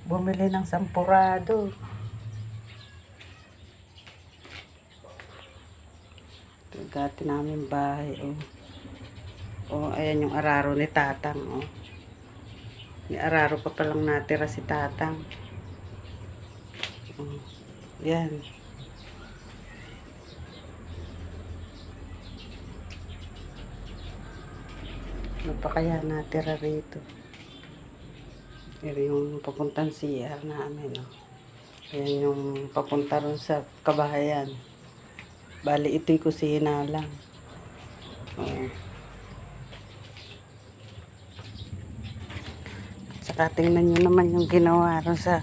bumili ng sampurado. Ito dati namin bahay, oh. Oh, ayan yung araro ni Tatang, oh. May araro pa palang natira si Tatang. Oh, yan. Ano pa kaya natira rito? Pero yung papuntang CR namin, oh. Ayan yung papunta ron sa kabahayan. Bali, ito'y kusina lang. Oh. Saka tingnan nyo naman yung ginawa ron sa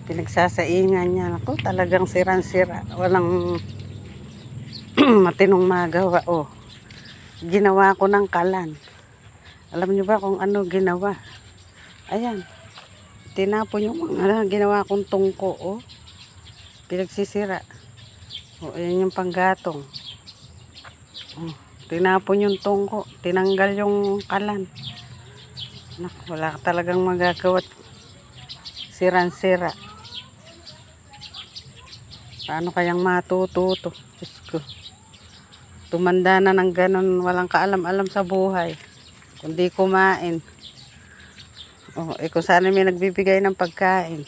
pinagsasaingan niya. Ako, talagang sirang-sira. Walang matinong magawa. Oh, ginawa ko ng kalan. Alam nyo ba kung ano ginawa? Ayan. Tinapon yung mga ginawa kong tungko. Oh, pinagsisira. Oh, ayan yung panggatong. Oh, tinapon yung tungko. Tinanggal yung kalan. Wala ka talagang magagawa. Siran-sira. Paano kayang matututo? Diyos ko. Tumanda na ng ganun. Walang kaalam-alam sa buhay. Kundi kumain. Oh, kung sana may nagbibigay ng pagkain.